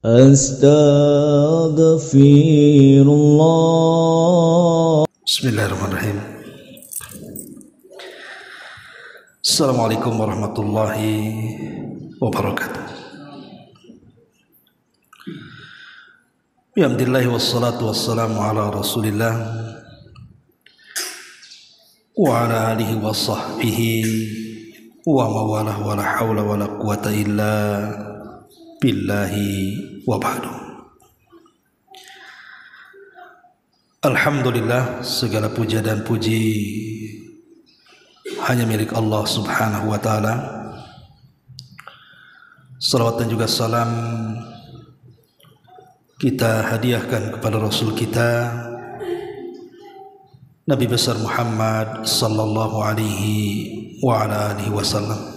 Astaghfirullah. Bismillahirrahmanirrahim. Assalamualaikum warahmatullahi wabarakatuh. Alhamdulillah wassalatu wassalamu ala Rasulillah wa ala alihi wa sahbihi wa mawalah wa la hawla wa la quwata illa billahi wa ba'du. Alhamdulillah, segala puja dan puji hanya milik Allah subhanahu wa ta'ala. Salawat dan juga salam kita hadiahkan kepada Rasul kita Nabi besar Muhammad sallallahu alaihi wa ala alihi wasallam.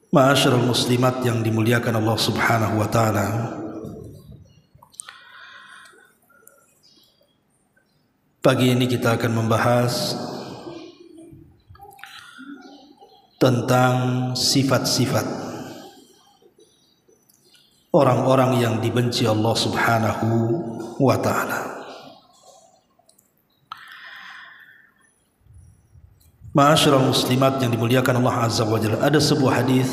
Ma'asyiral muslimat yang dimuliakan Allah subhanahu wa ta'ala, pagi ini kita akan membahas tentang sifat-sifat orang-orang yang dibenci Allah subhanahu wa ta'ala. Ma'asyiral muslimat yang dimuliakan Allah azza wa jalla, ada sebuah hadis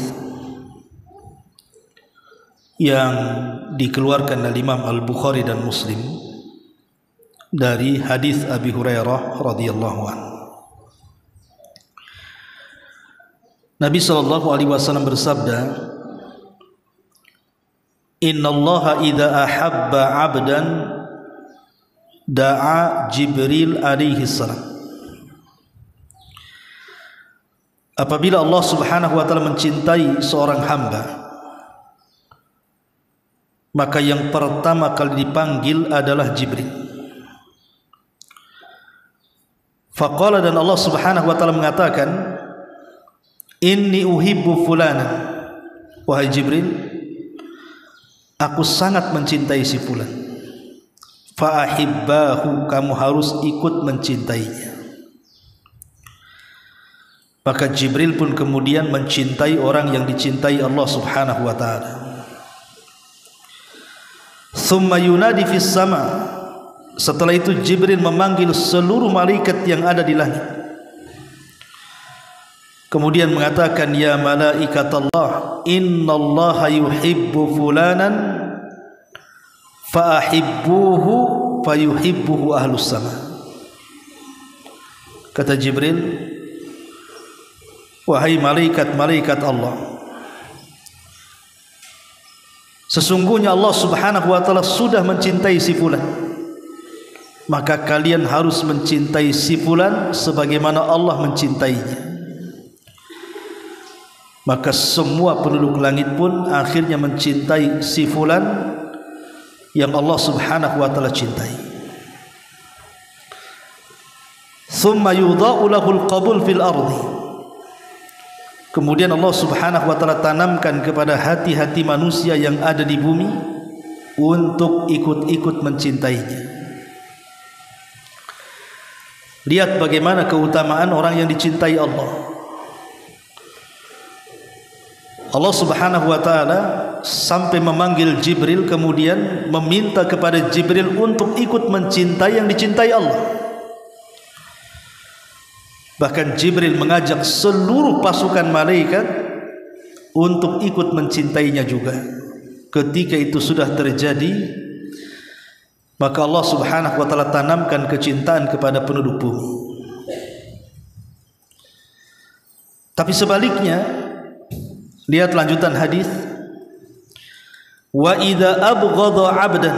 yang dikeluarkan oleh Imam Al-Bukhari dan Muslim dari hadis Abi Hurairah radhiyallahu anhu. Nabi sallallahu alaihi wasallam bersabda, "Innallaha idza ahabba 'abdan da'a Jibril alaihi salam." Apabila Allah subhanahu wa ta'ala mencintai seorang hamba, maka yang pertama kali dipanggil adalah Jibril. Faqala, dan Allah subhanahu wa ta'ala mengatakan, "Inni uhibbu fulanan." Wahai Jibril, aku sangat mencintai si fulan. Fa'ahibbahu, kamu harus ikut mencintainya. Maka Jibril pun kemudian mencintai orang yang dicintai Allah subhanahu wa ta'ala. Thumma yunadi fis sama. Setelah itu Jibril memanggil seluruh malaikat yang ada di langit. Kemudian mengatakan, "Ya malaikat Allah, innallaha yuhibbu fulanan fa'ahibbuhu fayuhibbuhu ahlus sama." Kata Jibril, "Wahai malaikat-malaikat Allah, sesungguhnya Allah subhanahu wa ta'ala sudah mencintai si fulan, maka kalian harus mencintai si fulan sebagaimana Allah mencintainya." Maka semua penduduk langit pun akhirnya mencintai si fulan yang Allah subhanahu wa ta'ala cintai. Thumma yudha'u lahul qabul fil ardi. Kemudian Allah subhanahu wa ta'ala tanamkan kepada hati-hati manusia yang ada di bumi untuk ikut-ikut mencintainya. Lihat bagaimana keutamaan orang yang dicintai Allah. Allah subhanahu wa ta'ala sampai memanggil Jibril, kemudian meminta kepada Jibril untuk ikut mencintai yang dicintai Allah. Bahkan Jibril mengajak seluruh pasukan malaikat untuk ikut mencintainya juga. Ketika itu sudah terjadi, maka Allah subhanahu wa ta'ala tanamkan kecintaan kepada penduduk bumi. Tapi sebaliknya, lihat lanjutan hadis, "Wa idza abghadha 'abdan."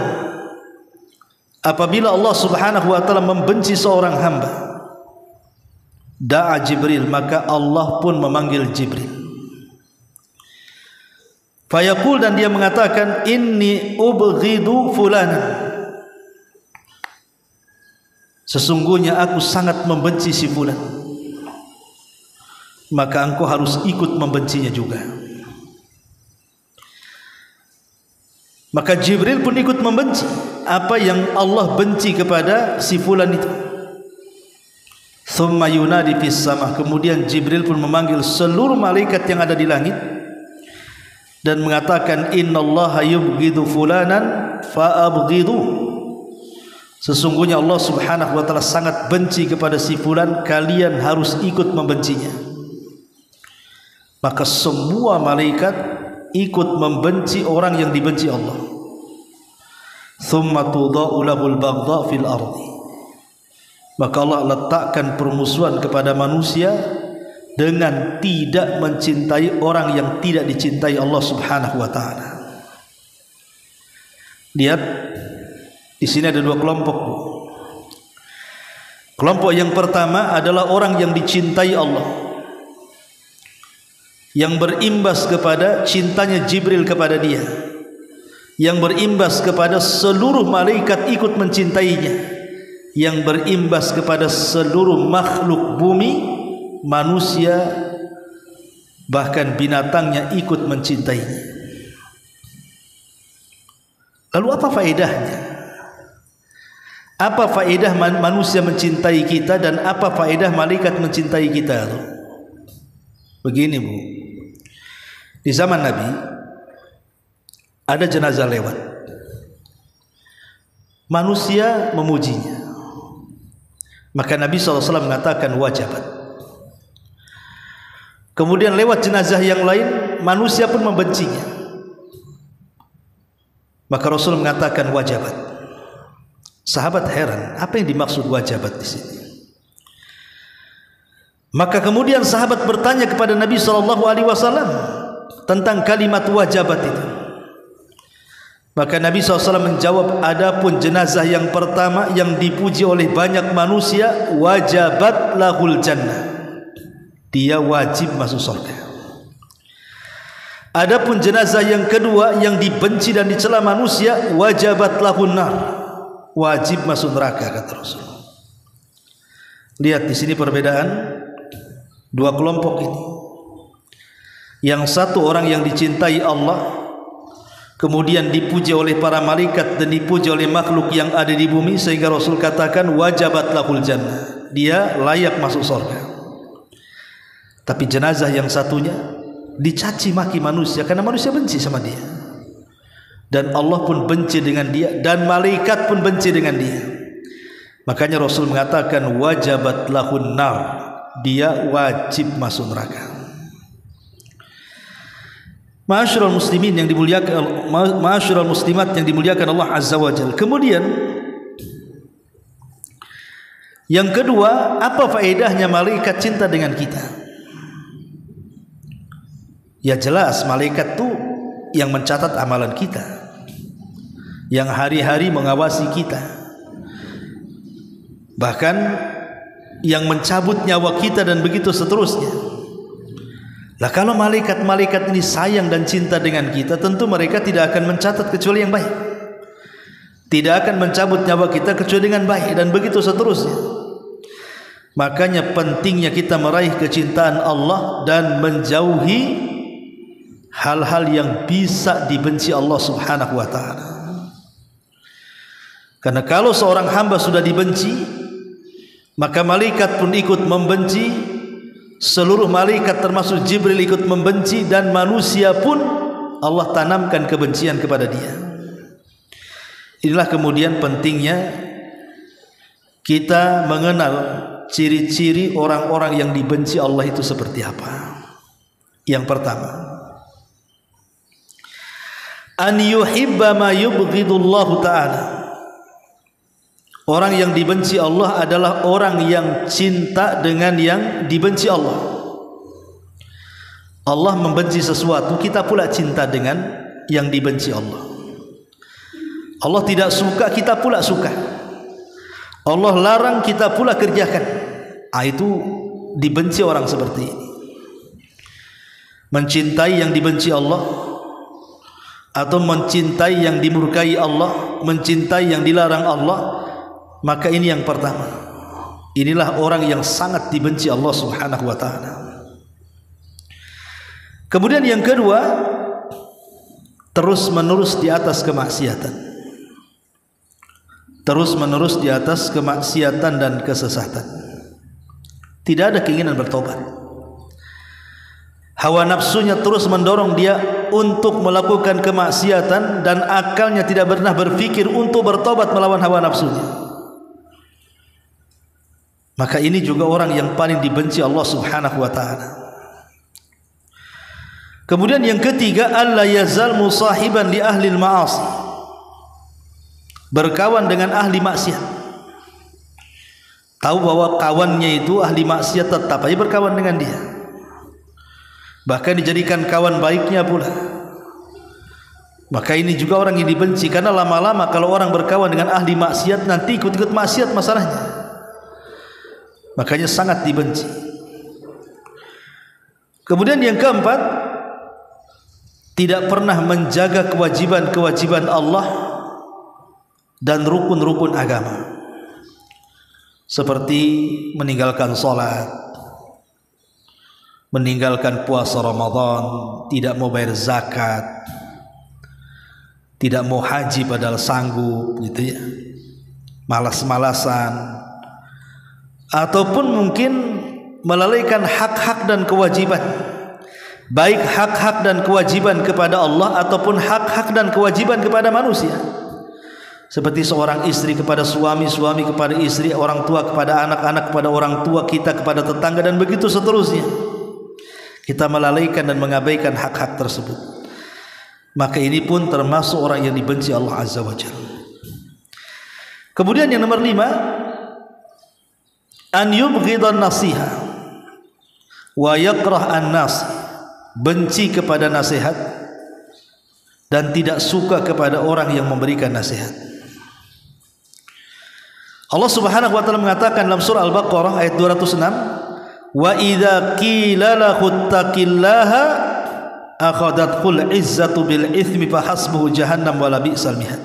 Apabila Allah subhanahu wa ta'ala membenci seorang hamba, da'a Jibril, maka Allah pun memanggil Jibril. Fayaqul, dan dia mengatakan, "Inni ubghidu fulanan." Sesungguhnya aku sangat membenci si fulan, maka engkau harus ikut membencinya juga. Maka Jibril pun ikut membenci apa yang Allah benci kepada si fulan itu. Thumma yunadi fis sama. Kemudian Jibril pun memanggil seluruh malaikat yang ada di langit dan mengatakan innallaha yubghidu fulanan fa'abghidu. Sesungguhnya Allah Subhanahu wa taala sangat benci kepada si fulan, kalian harus ikut membencinya. Maka semua malaikat ikut membenci orang yang dibenci Allah. Tsumma tudha'u lahul baghdha fil ardi. Maka Allah letakkan permusuhan kepada manusia dengan tidak mencintai orang yang tidak dicintai Allah Subhanahu wa taala. Lihat, di sini ada dua kelompok. Kelompok yang pertama adalah orang yang dicintai Allah, yang berimbas kepada cintanya Jibril kepada dia, yang berimbas kepada seluruh malaikat ikut mencintainya, yang berimbas kepada seluruh makhluk bumi, manusia, bahkan binatangnya ikut mencintainya. Lalu apa faedahnya? Apa faedah manusia mencintai kita dan apa faedah malaikat mencintai kita? Begini Bu, di zaman Nabi ada jenazah lewat, manusia memujinya, maka Nabi SAW mengatakan wajabat. Kemudian lewat jenazah yang lain, manusia pun membencinya, maka Rasul mengatakan wajabat. Sahabat heran, apa yang dimaksud wajabat di sini? Maka kemudian sahabat bertanya kepada Nabi SAW tentang kalimat wajabat itu. Maka Nabi SAW menjawab, adapun jenazah yang pertama yang dipuji oleh banyak manusia, wajabat lahul jannah, dia wajib masuk surga. Adapun jenazah yang kedua yang dibenci dan dicela manusia, wajabat lahun nar, wajib masuk neraka, kata Rasul. Lihat di sini perbedaan dua kelompok ini. Yang satu orang yang dicintai Allah, kemudian dipuji oleh para malaikat dan dipuji oleh makhluk yang ada di bumi, sehingga Rasul katakan wajabat lahul jannah, dia layak masuk surga. Tapi jenazah yang satunya dicaci maki manusia karena manusia benci sama dia, dan Allah pun benci dengan dia, dan malaikat pun benci dengan dia. Makanya Rasul mengatakan wajabat lahun nar, dia wajib masuk neraka. Ma'asyiral muslimin yang dimuliakan, ma'asyiral muslimat yang dimuliakan Allah Azza wa Jalla. Kemudian yang kedua, apa faedahnya malaikat cinta dengan kita? Ya jelas, malaikat itu yang mencatat amalan kita, yang hari-hari mengawasi kita, bahkan yang mencabut nyawa kita dan begitu seterusnya. Lah kalau malaikat-malaikat ini sayang dan cinta dengan kita, tentu mereka tidak akan mencatat kecuali yang baik, tidak akan mencabut nyawa kita kecuali dengan baik, dan begitu seterusnya. Makanya pentingnya kita meraih kecintaan Allah dan menjauhi hal-hal yang bisa dibenci Allah Subhanahu wa ta'ala. Karena kalau seorang hamba sudah dibenci, maka malaikat pun ikut membenci, seluruh malaikat termasuk Jibril ikut membenci, dan manusia pun Allah tanamkan kebencian kepada dia. Inilah kemudian pentingnya kita mengenal ciri-ciri orang-orang yang dibenci Allah itu seperti apa. Yang pertama, an yuhibba ma yubghidullahu ta'ala. Orang yang dibenci Allah adalah orang yang cinta dengan yang dibenci Allah. Allah membenci sesuatu, kita pula cinta dengan yang dibenci Allah. Allah tidak suka, kita pula suka. Allah larang, kita pula kerjakan. Itu dibenci orang seperti ini. Mencintai yang dibenci Allah, atau mencintai yang dimurkai Allah, mencintai yang dilarang Allah, maka ini yang pertama. Inilah orang yang sangat dibenci Allah Subhanahu wa ta'ala. Kemudian yang kedua, terus menerus di atas kemaksiatan, terus menerus di atas kemaksiatan dan kesesatan, tidak ada keinginan bertobat. hawa nafsunya terus mendorong dia untuk melakukan kemaksiatan dan akalnya tidak pernah berpikir untuk bertobat melawan hawa nafsunya, maka ini juga orang yang paling dibenci Allah Subhanahu wa taala. Kemudian yang ketiga, alla yazal musahiban li ahli al-ma'asi, berkawan dengan ahli maksiat. Tahu bahwa kawannya itu ahli maksiat, tetap aja berkawan dengan dia, bahkan dijadikan kawan baiknya pula. Maka ini juga orang yang dibenci, karena lama-lama kalau orang berkawan dengan ahli maksiat nanti ikut-ikut maksiat masalahnya, makanya sangat dibenci. Kemudian yang keempat, tidak pernah menjaga kewajiban-kewajiban Allah dan rukun-rukun agama, seperti meninggalkan sholat, meninggalkan puasa Ramadan, tidak mau bayar zakat, tidak mau haji padahal sanggup, gitu ya, malas-malasan, ataupun mungkin melalaikan hak-hak dan kewajiban, baik hak-hak dan kewajiban kepada Allah ataupun hak-hak dan kewajiban kepada manusia, seperti seorang istri kepada suami, suami kepada istri, orang tua kepada anak, anak kepada orang tua, kita kepada tetangga, dan begitu seterusnya. Kita melalaikan dan mengabaikan hak-hak tersebut, maka ini pun termasuk orang yang dibenci Allah Azza wa Jalla. Kemudian yang nomor 5, an yubghidan nasiha wa yakrah an-nas, benci kepada nasihat dan tidak suka kepada orang yang memberikan nasihat. Allah Subhanahu wa taala mengatakan dalam surah Al-Baqarah ayat 206, wa idza qila lahu taqillaha akhadathul izzatu bil itsmi fahasbuhu jahannam wala bi'sal mihad.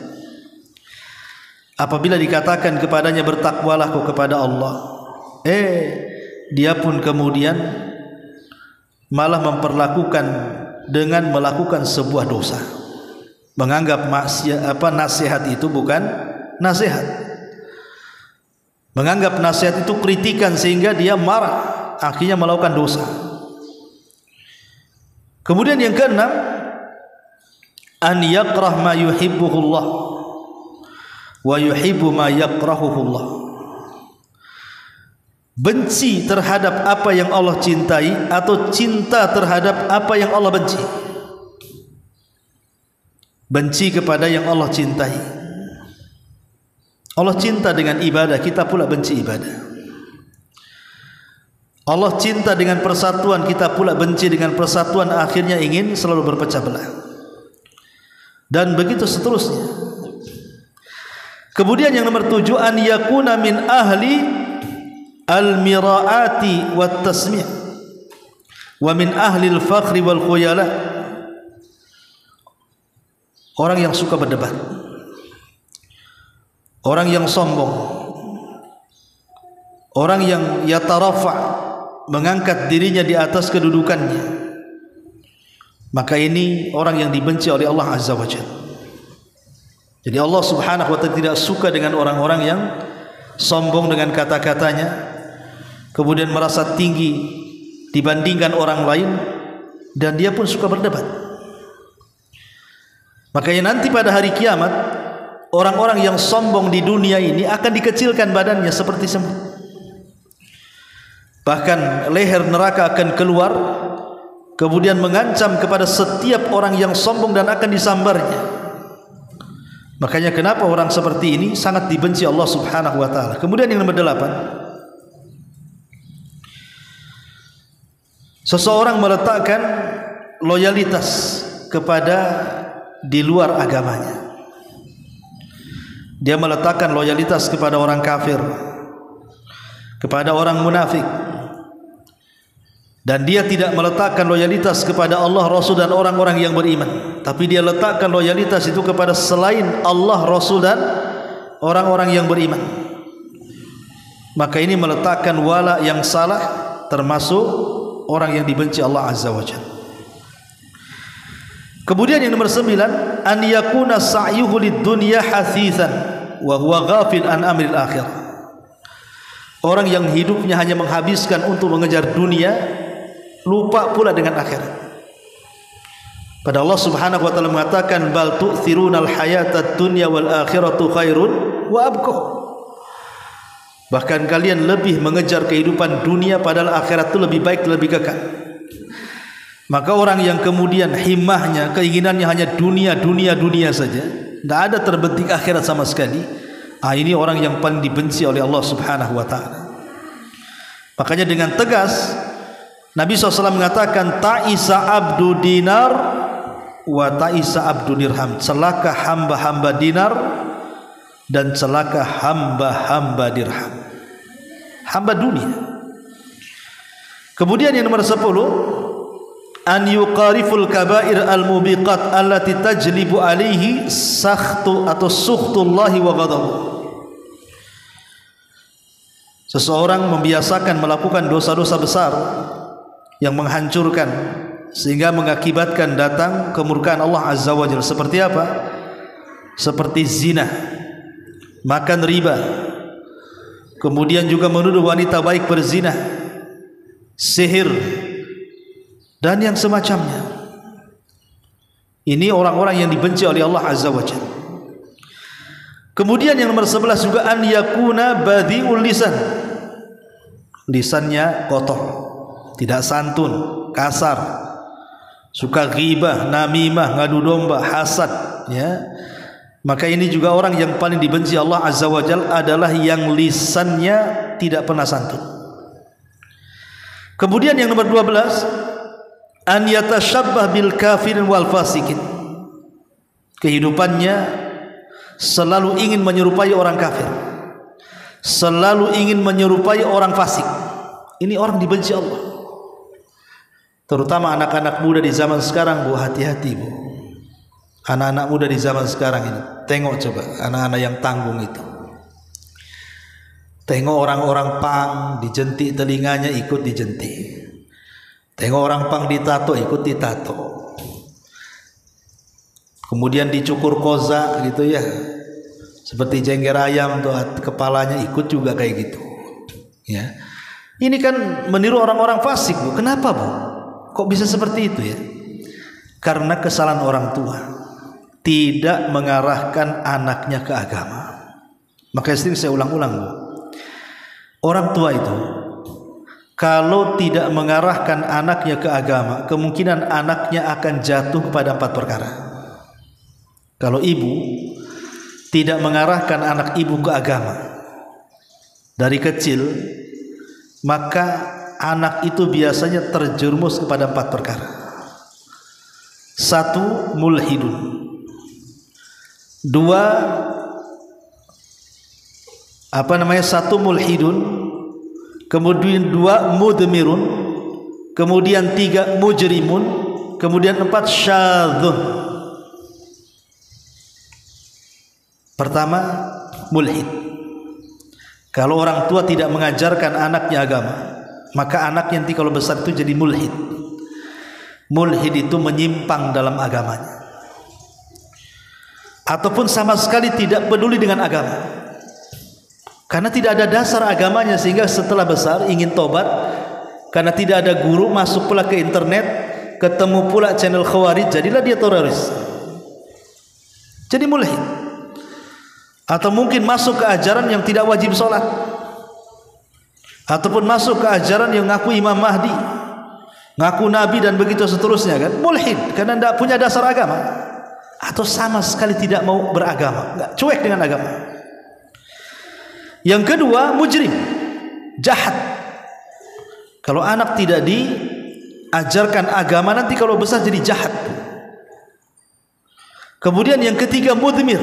Apabila dikatakan kepadanya bertakwalah kau kepada Allah, dia pun kemudian malah memperlakukan dengan melakukan sebuah dosa, menganggap nasihat itu bukan nasihat, menganggap nasihat itu kritikan sehingga dia marah, akhirnya melakukan dosa. Kemudian yang keenam, an yakrah ma yuhibbuhullah wa yuhibbu ma yakrahuhullah, benci terhadap apa yang Allah cintai atau cinta terhadap apa yang Allah benci. Benci kepada yang Allah cintai. Allah cinta dengan ibadah, kita pula benci ibadah. Allah cinta dengan persatuan, kita pula benci dengan persatuan, akhirnya ingin selalu berpecah belah, dan begitu seterusnya. Kemudian yang nomor 7, an yakuna min ahli al-miraati wat tasmi' wa min ahli al-fakhri wal khuyala, orang yang suka berdebat, orang yang sombong, orang yang yatarafa, mengangkat dirinya di atas kedudukannya, maka ini orang yang dibenci oleh Allah Azza wa Jalla. Jadi Allah Subhanahu wa taala tidak suka dengan orang-orang yang sombong dengan kata-katanya, kemudian merasa tinggi dibandingkan orang lain, dan dia pun suka berdebat. Makanya nanti pada hari kiamat, orang-orang yang sombong di dunia ini akan dikecilkan badannya seperti semut. Bahkan leher neraka akan keluar, kemudian mengancam kepada setiap orang yang sombong dan akan disambarnya. Makanya kenapa orang seperti ini sangat dibenci Allah Subhanahu wa taala. Kemudian yang nomor 8, seseorang meletakkan loyalitas kepada di luar agamanya. Dia meletakkan loyalitas kepada orang kafir, kepada orang munafik, dan dia tidak meletakkan loyalitas kepada Allah, Rasul, dan orang-orang yang beriman, tapi dia letakkan loyalitas itu kepada selain Allah, Rasul, dan orang-orang yang beriman. Maka ini meletakkan wala yang salah, termasuk orang yang dibenci Allah Azza wa Jalla. Kemudian yang nomor 9, an yakuna sa'yuhu lid-dunya hasithan wa huwa ghafil an amril akhirah. Orang yang hidupnya hanya menghabiskan untuk mengejar dunia, lupa pula dengan akhirat. Pada Allah Subhanahu wa taala mengatakan bal tu'thirunal hayatad dunya wal akhiratu khairun wa abqa. Bahkan kalian lebih mengejar kehidupan dunia padahal akhirat itu lebih baik, lebih kekal. Maka orang yang kemudian himmahnya, keinginannya hanya dunia saja, tidak ada terbetik akhirat sama sekali, ini orang yang paling dibenci oleh Allah Subhanahu wa taala. Makanya dengan tegas Nabi SAW mengatakan ta'isa abdu dinar wa ta'isa abdu dirham. Celaka hamba-hamba dinar dan celaka hamba-hamba dirham, hamba dunia. Kemudian yang nomor 10, an yuqariful kabair al-mubiqat allati tajlibu alaihi sakhtu atau sukhtullahi wa ghadabuh. Seseorang membiasakan melakukan dosa-dosa besar yang menghancurkan sehingga mengakibatkan datang kemurkaan Allah Azza wa Jalla. Seperti apa? Seperti zina, makan riba, kemudian juga menuduh wanita baik berzina, sihir, dan yang semacamnya. Ini orang-orang yang dibenci oleh Allah Azza wa Jalla. Kemudian yang nomor 11 juga an yakuna badiul lisan. Lisannya kotor, tidak santun, kasar, suka ghibah, namimah, ngadu domba, hasad, ya. Maka ini juga orang yang paling dibenci Allah Azza wa Jalla adalah yang lisannya tidak pernah santun. Kemudian yang nomor 12, an yatashabbah bil kafirin wal fasikin. Kehidupannya selalu ingin menyerupai orang kafir, selalu ingin menyerupai orang fasik. Ini orang dibenci Allah. Terutama anak-anak muda di zaman sekarang, Bu, hati-hati, Bu. Anak-anak muda di zaman sekarang ini, tengok coba anak-anak yang tanggung itu. Tengok orang-orang pang dijentik telinganya, ikut dijentik. Tengok orang pang ditato, ikut ditato. Kemudian dicukur koza gitu ya, seperti jengger ayam tuh kepalanya, ikut juga kayak gitu. Ya, ini kan meniru orang-orang fasik, Bu. Kenapa, Bu? Kok bisa seperti itu ya? Karena kesalahan orang tua tidak mengarahkan anaknya ke agama. Makanya sering saya ulang-ulang, Bu. Orang tua itu kalau tidak mengarahkan anaknya ke agama, kemungkinan anaknya akan jatuh kepada 4 perkara. Kalau ibu tidak mengarahkan anak ibu ke agama dari kecil, maka anak itu biasanya terjerumus kepada 4 perkara. 1, mulhidun. 2, 1 mulhidun. Kemudian 2 mudmirun. Kemudian 3 mujrimun. Kemudian 4 syadzun. Pertama, mulhid. Kalau orang tua tidak mengajarkan anaknya agama, maka anaknya nanti kalau besar itu jadi mulhid. Mulhid itu menyimpang dalam agamanya, ataupun sama sekali tidak peduli dengan agama, karena tidak ada dasar agamanya, sehingga setelah besar ingin tobat, karena tidak ada guru, masuk pula ke internet, ketemu pula channel khawarij, jadilah dia teroris, jadi mulhid. Atau mungkin masuk ke ajaran yang tidak wajib sholat, ataupun masuk ke ajaran yang ngaku Imam Mahdi, ngaku Nabi, dan begitu seterusnya, kan mulhid, karena tidak punya dasar agama, atau sama sekali tidak mau beragama, nggak, cuek dengan agama. Yang kedua, mujrim, jahat. Kalau anak tidak diajarkan agama, nanti kalau besar jadi jahat. Kemudian yang ketiga, mudmir.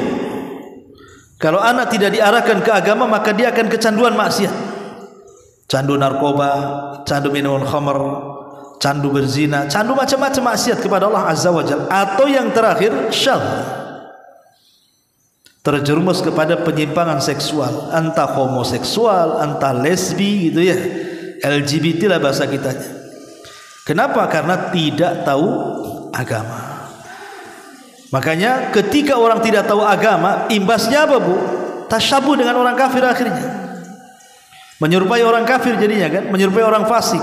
Kalau anak tidak diarahkan ke agama, maka dia akan kecanduan maksiat, candu narkoba, candu minuman khamr, candu berzina, candu macam-macam maksiat kepada Allah Azza wa Jalla. Atau yang terakhir, syadz, terjerumus kepada penyimpangan seksual, entah homoseksual, entah lesbi gitu ya, LGBT lah bahasa kitanya. Kenapa? Karena tidak tahu agama. Makanya ketika orang tidak tahu agama, imbasnya apa, Bu? Tasyabuh dengan orang kafir akhirnya. Menyerupai orang kafir jadinya, kan? Menyerupai orang fasik.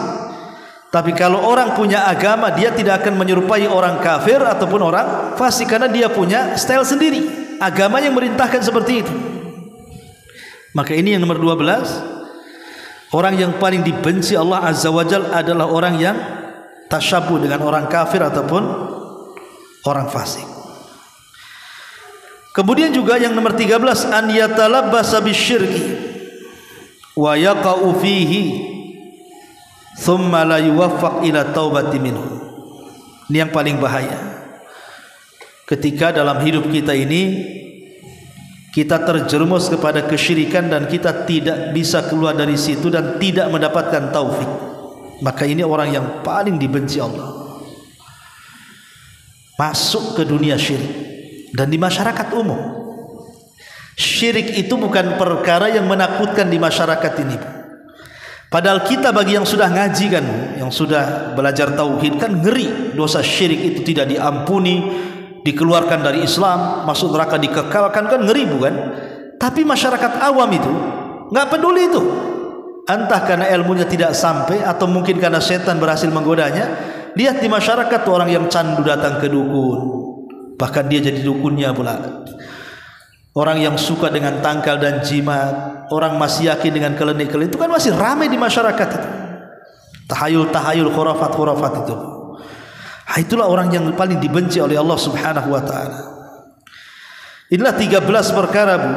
Tapi kalau orang punya agama, dia tidak akan menyerupai orang kafir ataupun orang fasik, karena dia punya style sendiri. Agama yang merintahkan seperti itu. Maka ini yang nomor 12. Orang yang paling dibenci Allah Azza wa Jalla adalah orang yang tasyabuh dengan orang kafir ataupun orang fasik. Kemudian juga yang nomor 13, an yatalabbasa bisyirki wa yaqa'u fihi thumma la yuwaffaq ila taubati minhu. Ini yang paling bahaya. Ketika dalam hidup kita ini kita terjerumus kepada kesyirikan dan kita tidak bisa keluar dari situ dan tidak mendapatkan taufik, maka ini orang yang paling dibenci Allah. Masuk ke dunia syirik. Dan di masyarakat umum, syirik itu bukan perkara yang menakutkan di masyarakat ini. Padahal kita bagi yang sudah ngaji kan, yang sudah belajar tauhid kan ngeri. Dosa syirik itu tidak diampuni, dikeluarkan dari Islam, masuk neraka dikekalkan, kan ngeri bukan? Tapi masyarakat awam itu nggak peduli itu. Entah karena ilmunya tidak sampai atau mungkin karena setan berhasil menggodanya. Lihat di masyarakat orang yang candu datang ke dukun, bahkan dia jadi dukunnya pula. Orang yang suka dengan tangkal dan jimat, orang masih yakin dengan kelenik-kelenik, itu kan masih ramai di masyarakat itu. Tahayul-tahayul, khurafat-khurafat itu. Nah, itulah orang yang paling dibenci oleh Allah Subhanahu wa taala. Inilah 13 perkara, Bu,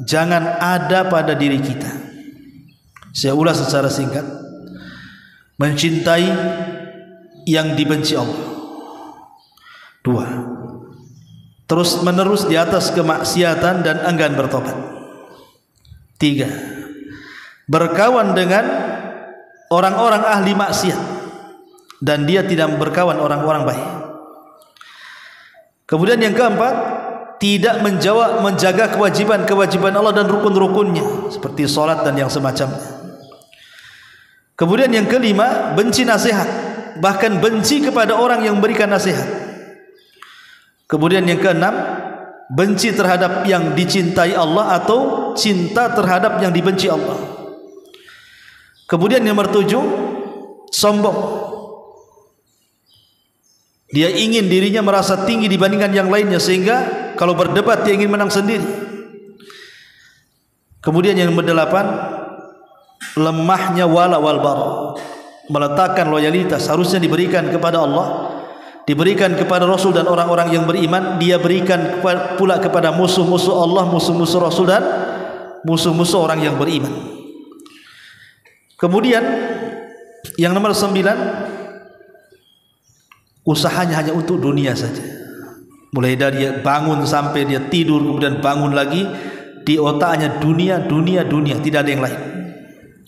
jangan ada pada diri kita. Saya ulas secara singkat. Mencintai yang dibenci Allah. 2. Terus menerus di atas kemaksiatan dan enggan bertobat. 3. Berkawan dengan orang-orang ahli maksiat dan dia tidak berkawan orang-orang baik. Kemudian yang keempat, tidak menjaga kewajiban-kewajiban Allah dan rukun-rukunnya seperti salat dan yang semacamnya. Kemudian yang kelima, benci nasihat, bahkan benci kepada orang yang memberikan nasihat. Kemudian yang keenam, benci terhadap yang dicintai Allah atau cinta terhadap yang dibenci Allah. Kemudian yang nomor 7, sombong. Dia ingin dirinya merasa tinggi dibandingkan yang lainnya, sehingga kalau berdebat dia ingin menang sendiri. Kemudian yang nomor 8, lemahnya wala wal bara, meletakkan loyalitas harusnya diberikan kepada Allah, diberikan kepada Rasul dan orang-orang yang beriman, dia berikan pula kepada musuh-musuh Allah, musuh-musuh Rasul dan musuh-musuh orang yang beriman. Kemudian yang nomor 9, usahanya hanya untuk dunia saja. Mulai dari dia bangun sampai dia tidur, kemudian bangun lagi, di otaknya dunia, dunia, dunia, tidak ada yang lain.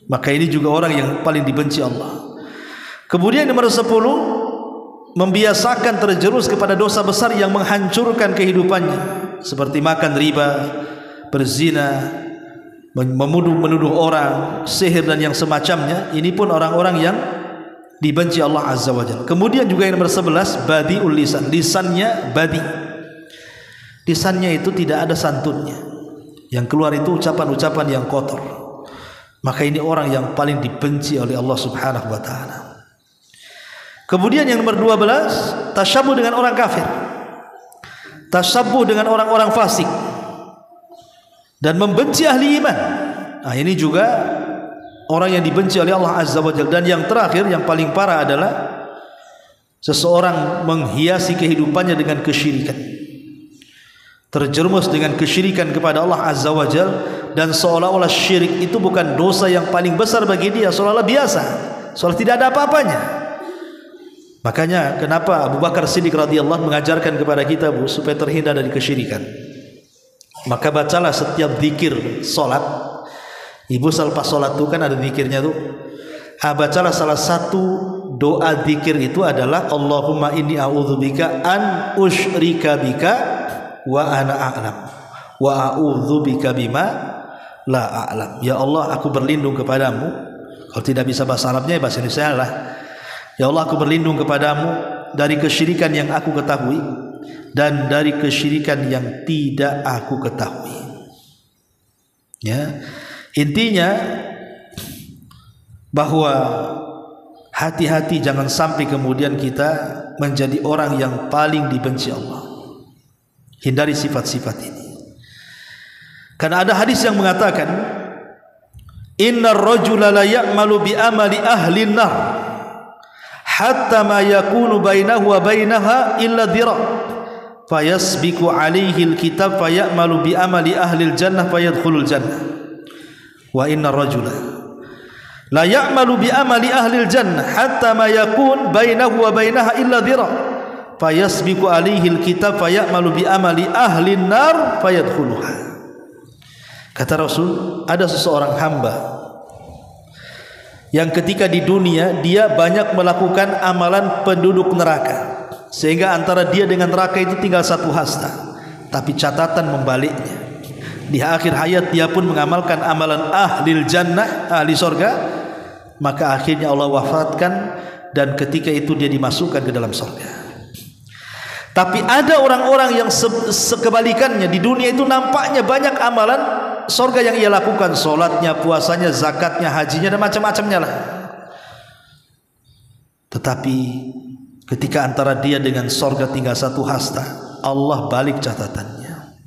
Maka ini juga orang yang paling dibenci Allah. Kemudian nomor 10, membiasakan terjerumus kepada dosa besar yang menghancurkan kehidupannya, seperti makan riba, berzina, menuduh orang, sihir dan yang semacamnya. Ini pun orang-orang yang dibenci Allah Azza wa Jalla. Kemudian juga yang nomor 11, badiul lisan, lisannya badi. Lisannya itu tidak ada santunnya, yang keluar itu ucapan-ucapan yang kotor. Maka ini orang yang paling dibenci oleh Allah Subhanahu wa taala. Kemudian yang nomor 12, tasyabuh dengan orang kafir, tasyabuh dengan orang-orang fasik, dan membenci ahli iman. Nah, ini juga orang yang dibenci oleh Allah Azza wa Jalla. Dan yang terakhir, yang paling parah adalah seseorang menghiasi kehidupannya dengan kesyirikan, terjerumus dengan kesyirikan kepada Allah Azza wa Jalla, dan seolah-olah syirik itu bukan dosa yang paling besar bagi dia, seolah-olah biasa, seolah tidak ada apa-apanya. Makanya kenapa Abu Bakar Siddiq radhiyallahu mengajarkan kepada kita, Bu, supaya terhindar dari kesyirikan. Maka bacalah setiap zikir solat. Ibu selepas solat itu kan ada zikirnya tuh. Bacalah salah satu doa zikir itu adalah Allahumma inni a'udzubika an usyrika bika wa ana a'lam wa a'udzubika bima la a'lam. Ya Allah, aku berlindung kepadamu. Kalau tidak bisa bahasa Arabnya, bahasa Indonesia lah. Ya Allah, aku berlindung kepadamu dari kesyirikan yang aku ketahui dan dari kesyirikan yang tidak aku ketahui. Ya, intinya bahwa Hati-hati jangan sampai kemudian kita menjadi orang yang paling dibenci Allah. Hindari sifat-sifat ini. Karena ada hadis yang mengatakan, innar rajula la ya'malu bi amali ahli an-nar hatta ma yakunu bainahu wa bainaha illa dhira' fayasbiqu alaihi al-kitab fayamalu bi amali ahli al-jannah fayadkhulul jannah. Wa innar rajula la ya'malu bi amali ahli al-jannah hatta ma yakun bainahu wa bainaha illa dhira' fayasbiqu alaihi al-kitab fayamalu bi amali ahli an-nar fayadkhuluha. Kata Rasul, ada seseorang hamba yang ketika di dunia dia banyak melakukan amalan penduduk neraka, sehingga antara dia dengan neraka itu tinggal satu hasta. Tapi catatan membaliknya, di akhir hayat dia pun mengamalkan amalan ahlil jannah, ahli surga, maka akhirnya Allah wafatkan dan ketika itu dia dimasukkan ke dalam surga. Tapi ada orang-orang yang sekebalikannya, di dunia itu nampaknya banyak amalan surga yang ia lakukan, solatnya, puasanya, zakatnya, hajinya, dan macam-macamnya lah. Tetapi ketika antara dia dengan surga tinggal satu hasta, Allah balik catatannya.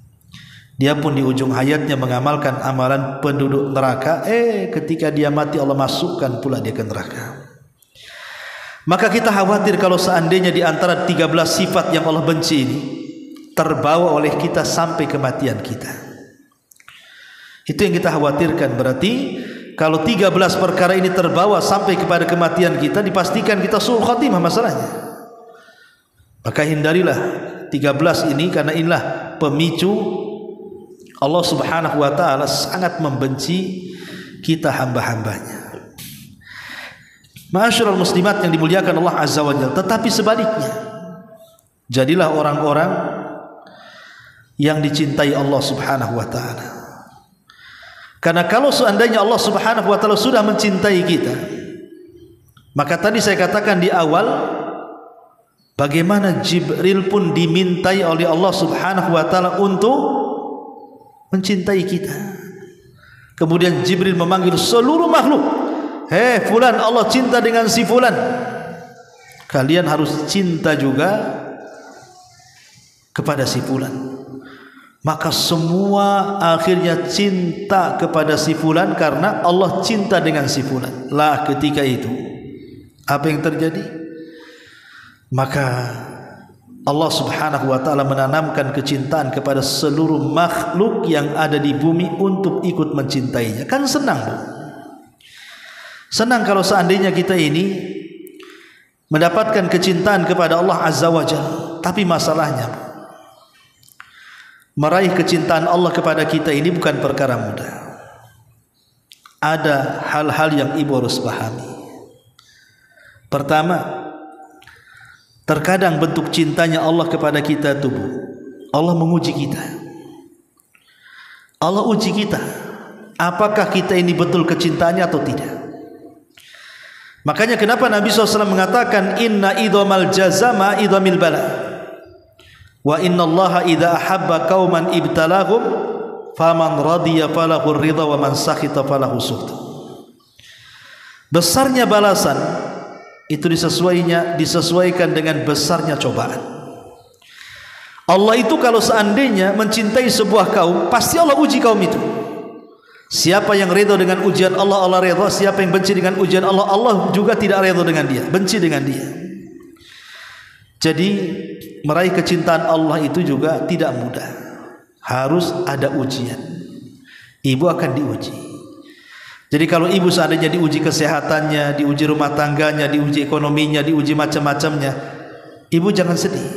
Dia pun di ujung hayatnya mengamalkan amalan penduduk neraka. Ketika dia mati Allah masukkan pula dia ke neraka. Maka kita khawatir kalau seandainya di antara 13 sifat yang Allah benci ini terbawa oleh kita sampai kematian kita. Itu yang kita khawatirkan. Berarti kalau 13 perkara ini terbawa sampai kepada kematian kita, dipastikan kita su'ul khatimah masalahnya. Maka hindarilah 13 ini, karena inilah pemicu Allah subhanahu wa ta'ala sangat membenci kita hamba-hambanya. Ma'asyiral muslimat yang dimuliakan Allah azza wa jalla. Tetapi sebaliknya, jadilah orang-orang yang dicintai Allah subhanahu wa ta'ala. Karena kalau seandainya Allah subhanahu wa ta'ala sudah mencintai kita, maka tadi saya katakan di awal, bagaimana Jibril pun dimintai oleh Allah subhanahu wa ta'ala untuk mencintai kita. Kemudian Jibril memanggil seluruh makhluk, hei fulan, Allah cinta dengan si fulan, kalian harus cinta juga kepada si fulan. Maka semua akhirnya cinta kepada si fulan karena Allah cinta dengan si fulan. Lah ketika itu apa yang terjadi? Maka Allah subhanahu wa ta'ala menanamkan kecintaan kepada seluruh makhluk yang ada di bumi untuk ikut mencintainya. Kan senang, Bu? Senang kalau seandainya kita ini mendapatkan kecintaan kepada Allah azza wa jalla. Tapi masalahnya, meraih kecintaan Allah kepada kita ini bukan perkara mudah. Ada hal-hal yang ibu harus pahami. Pertama, terkadang bentuk cintanya Allah kepada kita itu, Allah menguji kita. Allah uji kita, apakah kita ini betul kecintaannya atau tidak. Makanya kenapa Nabi SAW mengatakan inna idhamal jazama idhamil bala, wa inna allaha idha ahabba qauman ibtalahum faman radiya falahu ridha wa man sakhita falahu sukhtu. Besarnya balasan itu disesuaikan dengan besarnya cobaan. Allah itu kalau seandainya mencintai sebuah kaum, pasti Allah uji kaum itu. Siapa yang ridha dengan ujian Allah, Allah ridha. Siapa yang benci dengan ujian Allah, Allah juga tidak ridha dengan dia, benci dengan dia. Jadi meraih kecintaan Allah itu juga tidak mudah. Harus ada ujian. Ibu akan diuji. Jadi kalau ibu seandainya diuji kesehatannya, diuji rumah tangganya, diuji ekonominya, diuji macam-macamnya, ibu jangan sedih.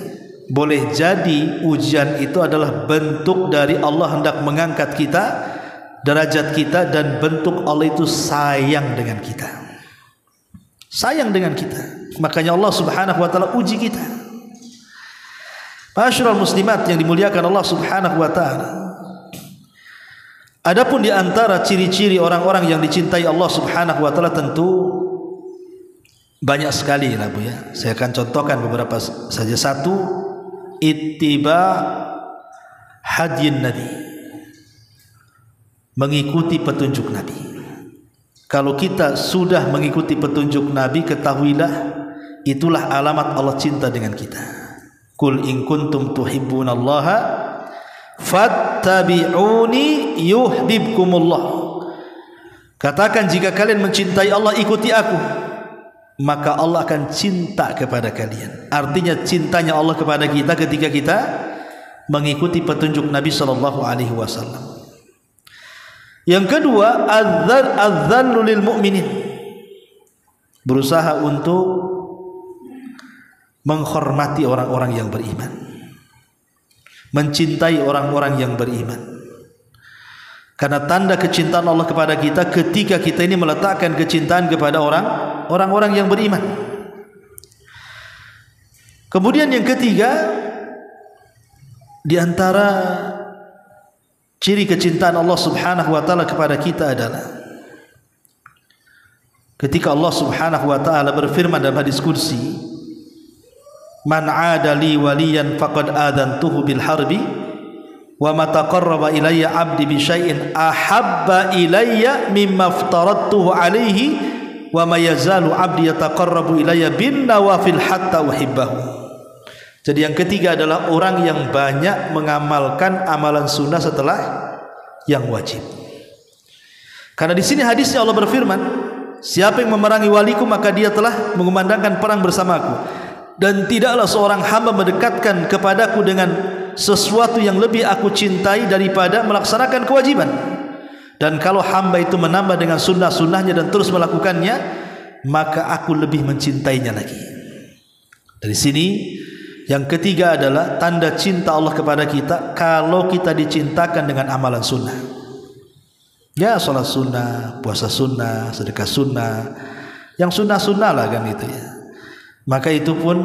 Boleh jadi ujian itu adalah bentuk dari Allah hendak mengangkat kita, derajat kita, dan bentuk Allah itu sayang dengan kita. Sayang dengan kita. Makanya Allah subhanahu wa ta'ala uji kita. Ma'asyiral muslimat yang dimuliakan Allah subhanahu wa ta'ala. Adapun di antara ciri-ciri orang-orang yang dicintai Allah subhanahu wa ta'ala tentu banyak sekali lah, Bu, ya. Saya akan contohkan beberapa saja. Satu, ittiba hadyin Nabi, mengikuti petunjuk Nabi. Kalau kita sudah mengikuti petunjuk Nabi, ketahuilah itulah alamat Allah cinta dengan kita. Qul in kuntum tuhibbunallaha fattabi'uni yuhibbukumullah. Katakan, jika kalian mencintai Allah, ikuti aku, maka Allah akan cinta kepada kalian. Artinya cintanya Allah kepada kita ketika kita mengikuti petunjuk Nabi sallallahu alaihi wasallam. Yang kedua, adzallu lil mu'minin, berusaha untuk menghormati orang-orang yang beriman, mencintai orang-orang yang beriman. Karena tanda kecintaan Allah kepada kita ketika kita ini meletakkan kecintaan kepada orang-orang yang beriman. Kemudian yang ketiga, di antara ciri kecintaan Allah Subhanahu wa taala kepada kita adalah ketika Allah Subhanahu wa taala berfirman dalam hadis qudsi, "Man 'ada li waliyan faqad adantuhu bil harbi wa ma taqarraba ilayya 'abdi bi syai'in ahabba ilayya mimma aftaradtuhu 'alaihi wa ma yazalu 'abdi yataqarrabu ilayya bin nawafil hatta uhibbahu." Jadi yang ketiga adalah orang yang banyak mengamalkan amalan sunnah setelah yang wajib. Karena di sini hadisnya Allah berfirman, siapa yang memerangi waliku maka dia telah mengumandangkan perang bersamaku, dan tidaklah seorang hamba mendekatkan kepadaku dengan sesuatu yang lebih aku cintai daripada melaksanakan kewajiban. Dan kalau hamba itu menambah dengan sunnah-sunnahnya dan terus melakukannya, maka aku lebih mencintainya lagi. Dari sini yang ketiga adalah tanda cinta Allah kepada kita kalau kita dicintakan dengan amalan sunnah. Ya, sholat sunnah, puasa sunnah, sedekah sunnah, yang sunnah-sunnah lah kan itu ya. Maka itu pun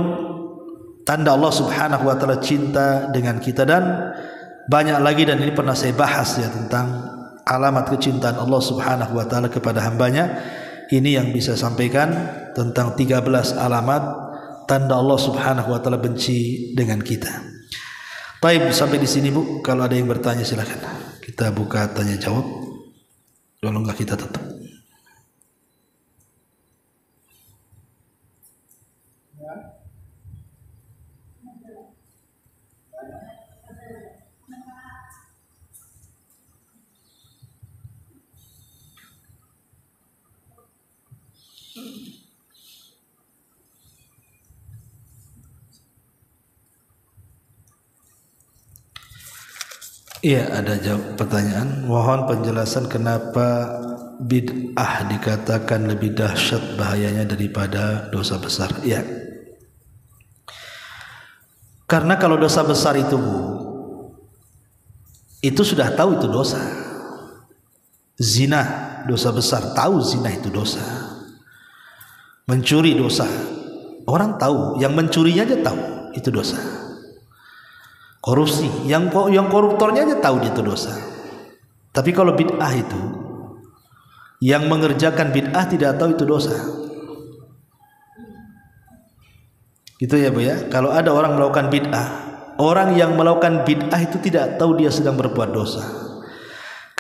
tanda Allah Subhanahu wa taala cinta dengan kita. Dan banyak lagi, dan ini pernah saya bahas ya, tentang alamat kecintaan Allah Subhanahu wa taala kepada hambanya. Ini yang bisa sampaikan tentang 13 alamat tanda Allah Subhanahu wa taala benci dengan kita. Baik, sampai di sini Bu. Kalau ada yang bertanya silakan. Kita buka tanya jawab. Kalau enggak kita tutup. Iya, ada jawab pertanyaan. Mohon penjelasan kenapa bid'ah dikatakan lebih dahsyat bahayanya daripada dosa besar. Iya. Karena kalau dosa besar itu Bu, itu sudah tahu itu dosa. Zina dosa besar, tahu zina itu dosa. Mencuri dosa, orang tahu, yang mencurinya aja tahu itu dosa. Korupsi, yang koruptornya aja tahu itu dosa. Tapi kalau bid'ah itu, yang mengerjakan bid'ah tidak tahu itu dosa. Gitu ya Bu ya. Kalau ada orang melakukan bid'ah, orang yang melakukan bid'ah itu tidak tahu dia sedang berbuat dosa.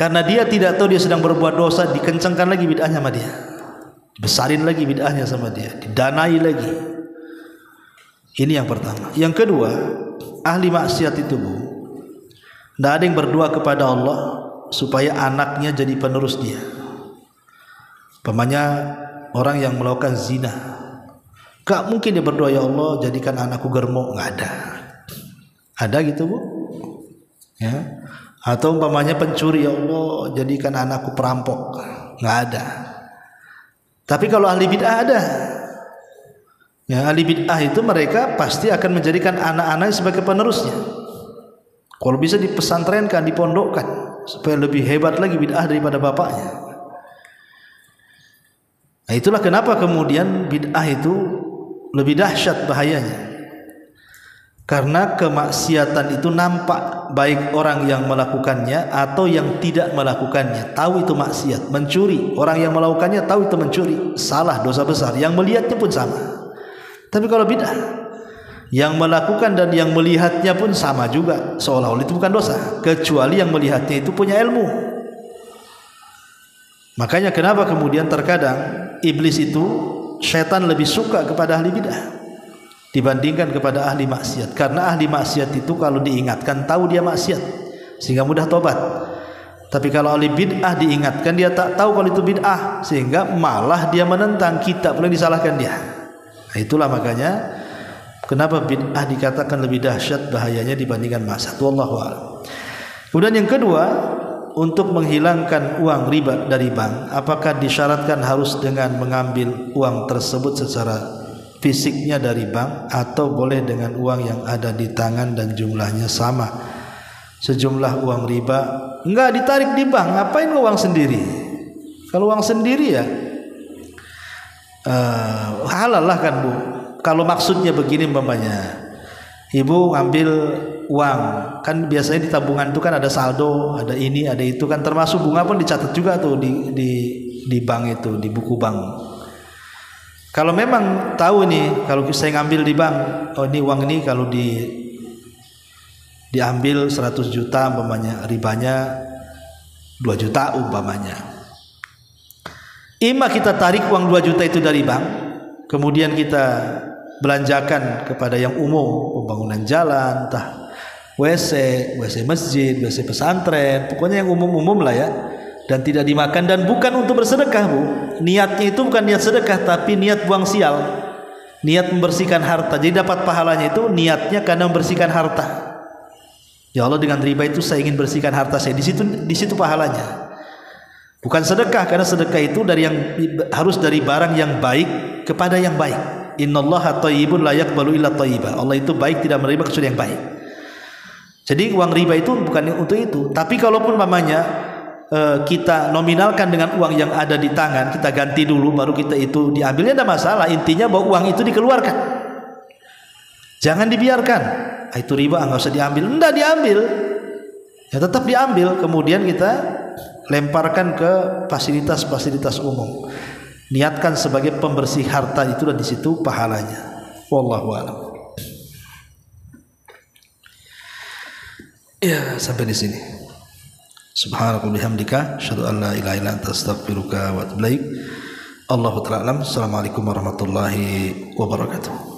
Karena dia tidak tahu dia sedang berbuat dosa, dikencangkan lagi bid'ahnya sama dia, besarin lagi bid'ahnya sama dia, didanai lagi. Ini yang pertama. Yang kedua, ahli maksiat itu Bu, tidak ada yang berdoa kepada Allah supaya anaknya jadi penerus dia. Umpamanya orang yang melakukan zina, gak mungkin dia berdoa, ya Allah jadikan anakku germo. Gak ada. Ada gitu Bu ya. Atau umpamanya pencuri, ya Allah jadikan anakku perampok. Gak ada. Tapi kalau ahli bid'ah ada. Ya, ahli bid'ah itu mereka pasti akan menjadikan anak-anaknya sebagai penerusnya. Kalau bisa dipesantrenkan, dipondokkan, supaya lebih hebat lagi bid'ah daripada bapaknya. Nah, itulah kenapa kemudian bid'ah itu lebih dahsyat bahayanya. Karena kemaksiatan itu nampak baik orang yang melakukannya atau yang tidak melakukannya. Tahu itu maksiat. Mencuri, orang yang melakukannya tahu itu mencuri, salah, dosa besar. Yang melihatnya pun sama. Tapi kalau bid'ah, yang melakukan dan yang melihatnya pun sama juga, seolah-olah itu bukan dosa, kecuali yang melihatnya itu punya ilmu. Makanya kenapa kemudian terkadang iblis itu, setan lebih suka kepada ahli bid'ah dibandingkan kepada ahli maksiat. Karena ahli maksiat itu kalau diingatkan tahu dia maksiat sehingga mudah tobat. Tapi kalau ahli bid'ah diingatkan dia tak tahu kalau itu bid'ah sehingga malah dia menentang, kita boleh disalahkan dia. Nah, itulah makanya kenapa bid'ah dikatakan lebih dahsyat bahayanya dibandingkan maksiat. Wallahu a'lam. Kemudian yang kedua, untuk menghilangkan uang riba dari bank, apakah disyaratkan harus dengan mengambil uang tersebut secara fisiknya dari bank atau boleh dengan uang yang ada di tangan dan jumlahnya sama sejumlah uang riba? Enggak, ditarik di bank. Ngapain uang sendiri? Kalau uang sendiri ya halal lah kan Bu. Kalau maksudnya begini umpamanya, ibu ngambil uang, kan biasanya di tabungan itu kan ada saldo, ada ini, ada itu kan, termasuk bunga pun dicatat juga tuh di bank itu, di buku bank. Kalau memang tahu nih, kalau saya ngambil di bank, oh ini uang ini kalau diambil 100 juta umpamanya, ribanya 2 juta umpamanya. Ima kita tarik uang 2 juta itu dari bank, kemudian kita belanjakan kepada yang umum, pembangunan jalan, entah WC masjid, WC pesantren, pokoknya yang umum-umum lah ya, dan tidak dimakan, dan bukan untuk bersedekah Bu. Niatnya itu bukan niat sedekah, tapi niat buang sial, niat membersihkan harta. Jadi dapat pahalanya itu niatnya karena membersihkan harta. Ya Allah, dengan riba itu saya ingin bersihkan harta saya, di situ pahalanya. Bukan sedekah, karena sedekah itu harus dari barang yang baik kepada yang baik. Innallaha thayyibun la yaqbalu illa thayyiba. Allah itu baik, tidak menerima kecuali yang baik. Jadi uang riba itu bukan untuk itu. Tapi kalaupun mamanya kita nominalkan dengan uang yang ada di tangan, kita ganti dulu baru kita itu diambilnya, tidak masalah. Intinya bahwa uang itu dikeluarkan, jangan dibiarkan. Itu riba, nggak usah diambil. Enggak diambil, ya tetap diambil. Kemudian kita lemparkan ke fasilitas-fasilitas umum. Niatkan sebagai pembersih harta itu, dan di situ pahalanya. Wallahu a'lam. Ya, sampai di sini. Subhanakallahumma bihamdika, asyhadu an la ilaha illa anta, astaghfiruka wa atubu ilaik. Allahu ta'ala alam. Assalamualaikum warahmatullahi wabarakatuh.